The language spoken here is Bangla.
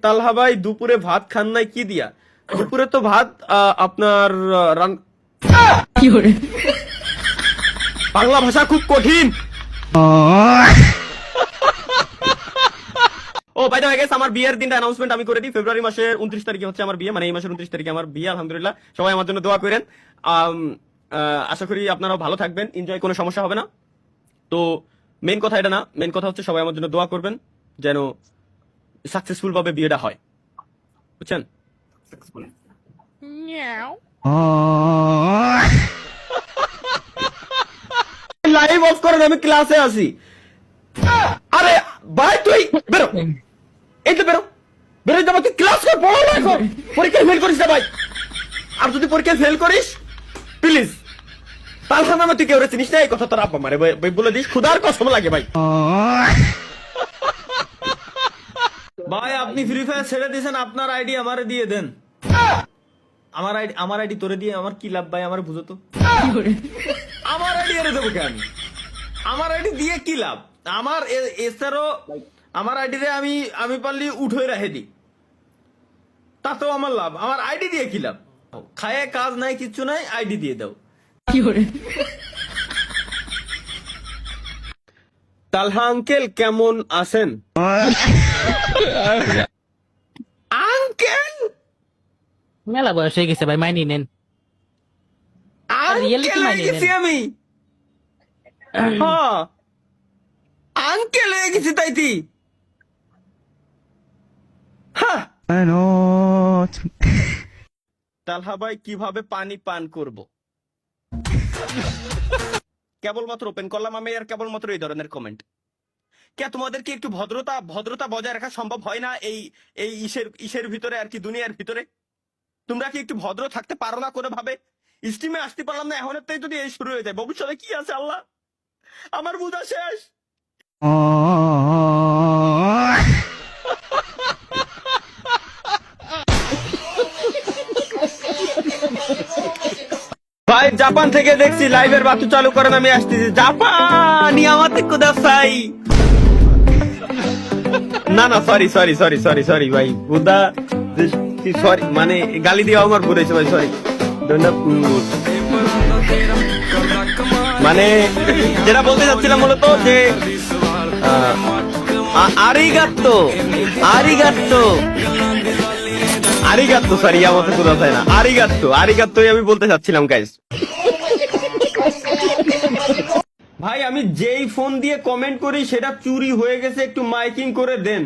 তালহা ভাই দুপুরে ভাত খান নাই কি দিয়া? দুপুরে তো ভাত আপনার বাংলা ভাষা খুব কঠিন। ও বাই দ্য ওয়ে গাইস, আমার বিয়ের দিনটা অ্যানাউন্সমেন্ট আমি করে দিই। ফেব্রুয়ারি মাসের 29 তারিখে হচ্ছে আমার বিয়ে, মানে এই মাসের 29 তারিখে আমার বিয়ে। আলহামদুলিল্লাহ, সবাই আমার জন্য দোয়া করেন। আশা করি আপনারাও ভালো থাকবেন, এনজয়, কোনো সমস্যা হবে না। তো মেন কথা এটা না, মেন কথা হচ্ছে সবাই আমার জন্য দোয়া করবেন যেন সাকসেসফুল ভাবে বিয়েটা হয়, বুঝছেন? লাইভ অফ করেন, আমি ক্লাসে আছি। আরে ভাই তুই বেরো, এই তো বেরো, বেরো যাবো। তুই ক্লাস কর, পড়া না কর, পরীক্ষায় ফেল করিস না ভাই। আর যদি পরীক্ষায় ফেল করিস প্লিজ তালহা নামে তুই কেউ চিনিস না, এই কথা তোর আব্বা মারে বলে দিস, খুদার কসম লাগে ভাই। ভাই আপনি ফ্রি ফায়ার ছেড়ে দিয়েছেন, আপনার আইডি আমারে দিয়ে দেন। আমার আইডি তোরে দিয়ে আমার কি লাভ ভাই? আমার বুঝো তো, আমার আইডি এরে দেবো কেন? আমার আইডি দিয়ে কি লাভ? আমার এছাড়াও আমার আইডি রে আমি পারলি উঠে রেখে দিই, তাতেও আমার লাভ। আমার আইডি দিয়ে কি লাভ? খায় কাজ নাই, কিচ্ছু নাই, আইডি দিয়ে দাও। তালহা আঙ্কেল কেমন আছেন? আঙ্কেল মেলা বয়স হয়ে গেছে ভাই, মাইনি নেন। আঙ্কেল হয়ে গেছি আমি। হ্যাঁ আঙ্কেল হয়ে গেছি তাইতি। হ্যাঁ তালহা ভাই কিভাবে পানি পান করব? কেবলমাত্র ওপেন করলাম আমি, আর কেবলমাত্র এই ধরনের কমেন্ট। কে তোমাদের কি একটু ভদ্রতা বজায় রাখা সম্ভব হয় না এই ইসের ভিতরে, আর কি দুনিয়ার ভিতরে? তোমরা কি একটু ভদ্র থাকতে পারো না কোনো ভাবে? স্টিমে আসতে পারলাম না, এখন তাই যদি এই শুরু হয়ে যায়, ভবিষ্যতে কি আছে আল্লাহ, আমার বুঝা শেষ। ভাই জাপান থেকে দেখছি, লাইভের বাতু চালু করেন, আমি আসতেছি। জাপানি আমাদের কোদাসাই। না না, sorry sorry sorry sorry sorry ভাই, বুদা সরি, মানে গালি দিয়ে আমার ঘুরেছে ভাই, সরি। মানে যেটা বলতে চাচ্ছিলাম মূলত যে আরিগাত্তো আরিগাত্তো আরিগাত্তো, সরি আমাদের কোদাসাই না, আরিগাত্তোই আমি বলতে চাচ্ছিলাম গাইস। ভাই আমি যেই ফোন দিয়ে কমেন্ট করি সেটা চুরি হয়ে গেছে, একটু মাইকিং করে দেন।